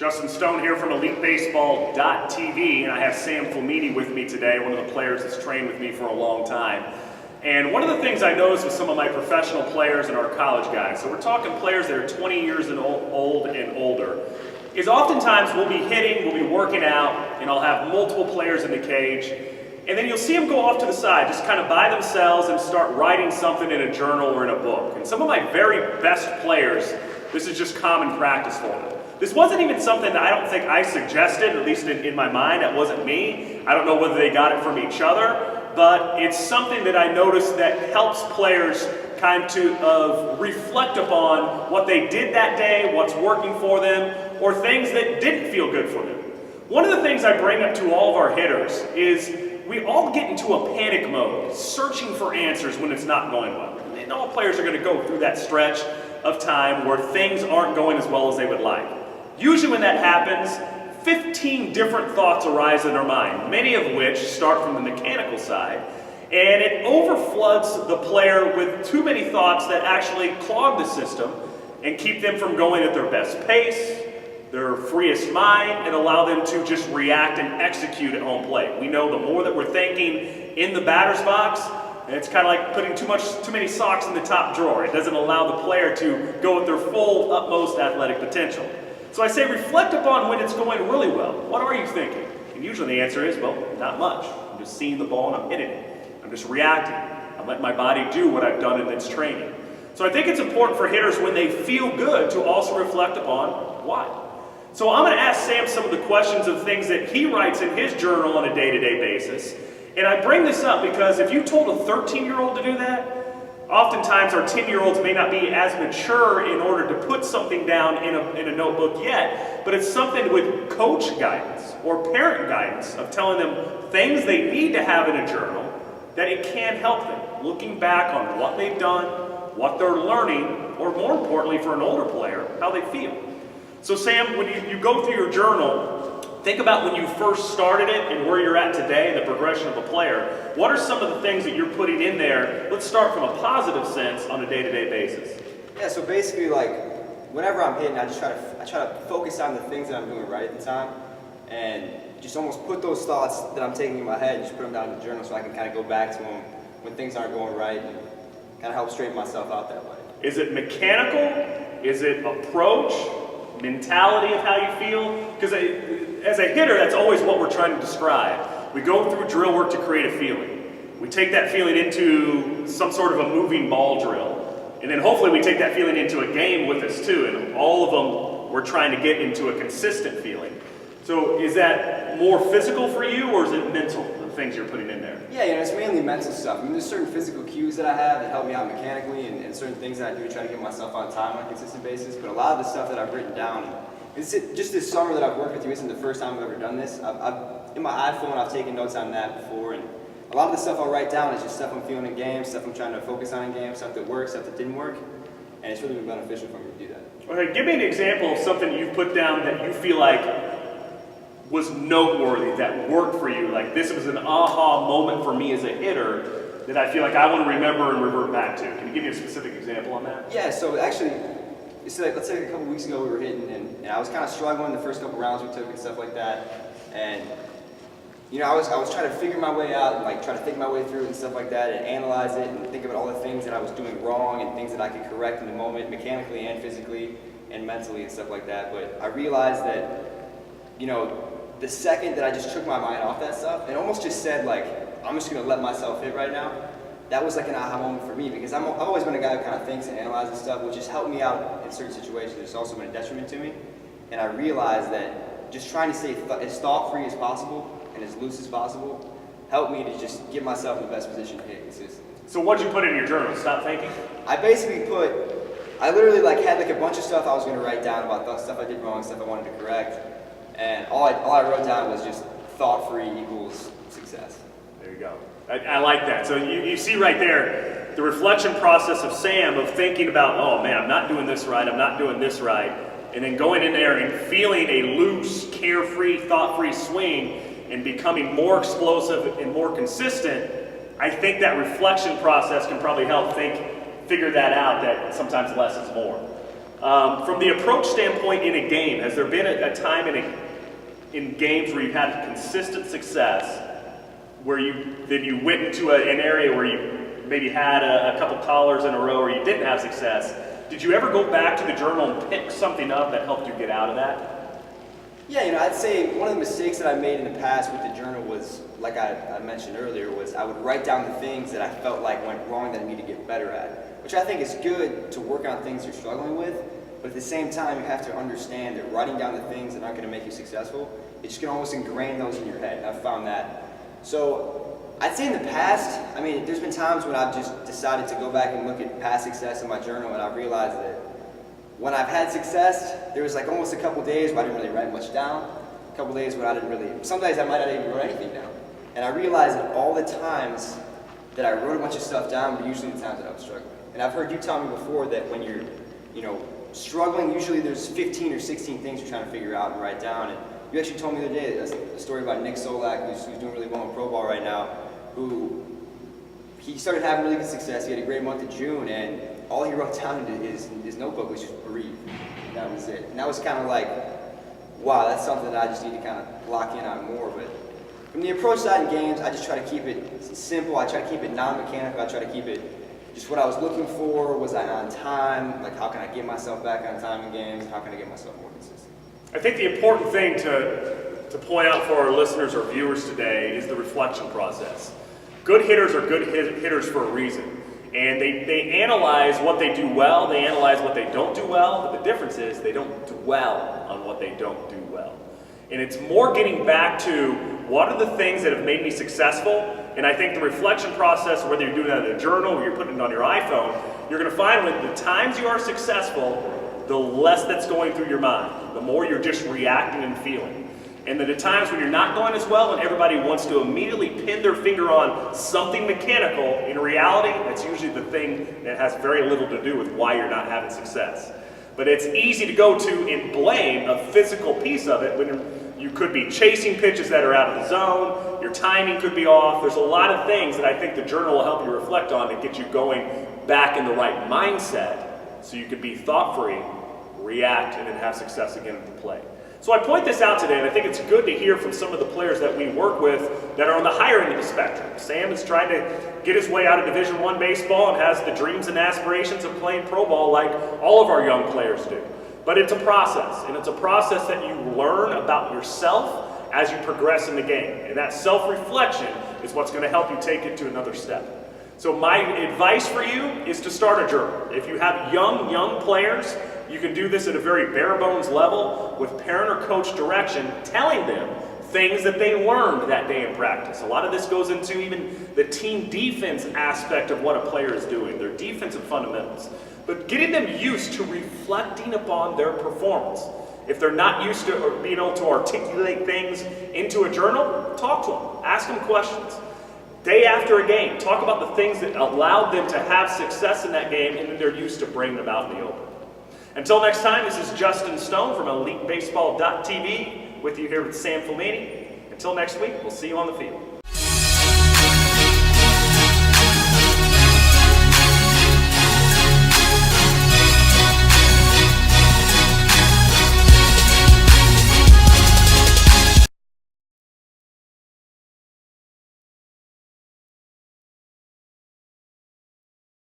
Justin Stone here from EliteBaseball.tv, and I have Sam Flamini with me today, one of the players that's trained with me for a long time. And one of the things I noticed with some of my professional players and our college guys, so we're talking players that are 20 years old and older, is oftentimes we'll be hitting, we'll be working out, and I'll have multiple players in the cage, and then you'll see them go off to the side, just kind of by themselves and start writing something in a journal or in a book. And some of my very best players, this is just common practice for them. This wasn't even something that I don't think I suggested, at least in my mind. That wasn't me. I don't know whether they got it from each other, but it's something that I noticed that helps players kind of reflect upon what they did that day, what's working for them, or things that didn't feel good for them. One of the things I bring up to all of our hitters is we all get into a panic mode, searching for answers when it's not going well. And all players are going to go through that stretch of time where things aren't going as well as they would like. Usually when that happens, 15 different thoughts arise in their mind, many of which start from the mechanical side, and it overfloods the player with too many thoughts that actually clog the system and keep them from going at their best pace, their freest mind, and allow them to just react and execute at home plate. We know the more that we're thinking in the batter's box, it's kind of like putting too many socks in the top drawer. It doesn't allow the player to go at their full, utmost athletic potential. So I say reflect upon when it's going really well. What are you thinking? And usually the answer is, well, not much. I'm just seeing the ball and I'm hitting it. I'm just reacting. I'm letting my body do what I've done in its training. So I think it's important for hitters when they feel good to also reflect upon why. So I'm going to ask Sam some of the questions of things that he writes in his journal on a day-to-day basis. And I bring this up because if you told a 13-year-old to do that, oftentimes our 10-year-olds may not be as mature in order to put something down in a notebook yet, but it's something with coach guidance or parent guidance of telling them things they need to have in a journal that it can help them, looking back on what they've done, what they're learning, or more importantly for an older player, how they feel. So Sam, when you go through your journal, think about when you first started it and where you're at today, the progression of a player. What are some of the things that you're putting in there? Let's start from a positive sense on a day-to-day basis. Yeah, so basically, like, whenever I'm hitting, I try to focus on the things that I'm doing right at the time, and just almost put those thoughts that I'm taking in my head, just put them down in the journal so I can kind of go back to them when things aren't going right and kind of help straighten myself out that way. Is it mechanical? Is it approach? Mentality of how you feel? Because as a hitter, that's always what we're trying to describe. We go through drill work to create a feeling. We take that feeling into some sort of a moving ball drill. And then hopefully we take that feeling into a game with us too. And all of them, we're trying to get into a consistent feeling. So is that more physical for you, or is it mental, the things you're putting in there? Yeah, it's mainly mental stuff. I mean, there's certain physical cues that I have that help me out mechanically, and certain things that I do to try to get myself on time on a consistent basis. But a lot of the stuff that I've written down, just this summer that I've worked with you isn't the first time I've ever done this. In my iPhone, I've taken notes on that before, and a lot of the stuff I'll write down is just stuff I'm feeling in games, stuff I'm trying to focus on in games, stuff that works, stuff that didn't work, and it's really been beneficial for me to do that. Okay, give me an example of something you've put down that you feel like was noteworthy, that worked for you. Like this was an aha moment for me as a hitter that I feel like I want to remember and revert back to. Can you give me a specific example on that? Yeah, so actually, let's say a couple weeks ago we were hitting, and I was kind of struggling the first couple rounds we took and stuff like that. And I was trying to figure my way out and like try to think my way through it and stuff like that, and analyze it and think about all the things that I was doing wrong and things that I could correct in the moment, mechanically and physically and mentally and stuff like that. But I realized that, the second that I just took my mind off that stuff and almost just said like, I'm just going to let myself hit right now, that was like an aha moment for me, because I've always been a guy who kind of thinks and analyzes stuff, which has helped me out in certain situations. It's also been a detriment to me. And I realized that just trying to stay as thought-free as possible and as loose as possible helped me to just get myself in the best position to hit consistently. So what'd you put in your journal? Stop thinking? I literally had like a bunch of stuff I was going to write down about stuff I did wrong, stuff I wanted to correct. And all I wrote down was just thought-free equals success. There you go. I like that. So you see right there the reflection process of Sam of thinking about, oh man, I'm not doing this right, I'm not doing this right, and then going in there and feeling a loose, carefree, thought-free swing and becoming more explosive and more consistent. I think that reflection process can probably help figure that out, that sometimes less is more. From the approach standpoint in a game, has there been a time in games where you've had consistent success, where you went into an area where you maybe had a couple callers in a row where you didn't have success? Did you ever go back to the journal and pick something up that helped you get out of that? Yeah, I'd say one of the mistakes that I made in the past with the journal was, like I mentioned earlier, was I would write down the things that I felt like went wrong that I need to get better at, which I think is good to work on things you're struggling with, but at the same time, you have to understand that writing down the things that aren't going to make you successful, it just can almost ingrain those in your head, and I've found that. So I'd say in the past, there's been times when I've just decided to go back and look at past success in my journal, and I've realized that when I've had success, there was like almost a couple days where I didn't really write much down, a couple days when I didn't really, some days I might not even write anything down. And I realized that all the times that I wrote a bunch of stuff down were usually the times that I was struggling. And I've heard you tell me before that when you're, struggling, usually there's 15 or 16 things you're trying to figure out and write down. And you actually told me the other day a story about Nick Solak, who's doing really well in pro ball right now, who he started having really good success. He had a great month of June, and all he wrote down in his notebook was just breathe. And that was it. And that was kind of like, wow, that's something that I just need to kind of lock in on more. But from the approach side in games, I just try to keep it simple. I try to keep it non-mechanical. I try to keep it just what I was looking for. Was I on time? Like, how can I get myself back on time in games? How can I get myself more consistent? I think the important thing to point out for our listeners or viewers today is the reflection process. Good hitters are good hitters for a reason. And they analyze what they do well, they analyze what they don't do well, but the difference is they don't dwell on what they don't do well. And it's more getting back to what are the things that have made me successful. And I think the reflection process, whether you're doing that in a journal or you're putting it on your iPhone, you're going to find when the times you are successful, the less that's going through your mind, the more you're just reacting and feeling. And then the times when you're not going as well and everybody wants to immediately pin their finger on something mechanical, in reality, that's usually the thing that has very little to do with why you're not having success. But it's easy to go to and blame a physical piece of it when you could be chasing pitches that are out of the zone, your timing could be off. There's a lot of things that I think the journal will help you reflect on to get you going back in the right mindset so you could be thought-free, react, and then have success again at the plate. So I point this out today, and I think it's good to hear from some of the players that we work with that are on the higher end of the spectrum. Sam is trying to get his way out of Division I baseball and has the dreams and aspirations of playing pro ball like all of our young players do. But it's a process, and it's a process that you learn about yourself as you progress in the game. And that self-reflection is what's going to help you take it to another step. So my advice for you is to start a journal. If you have young players, you can do this at a very bare bones level with parent or coach direction, telling them things that they learned that day in practice. A lot of this goes into even the team defense aspect of what a player is doing, their defensive fundamentals. But getting them used to reflecting upon their performance. If they're not used to being able to articulate things into a journal, talk to them, ask them questions. Day after a game, talk about the things that allowed them to have success in that game and that they're used to bringing them out in the open. Until next time, this is Justin Stone from EliteBaseball.tv with you here with Sam Flamini. Until next week, we'll see you on the field.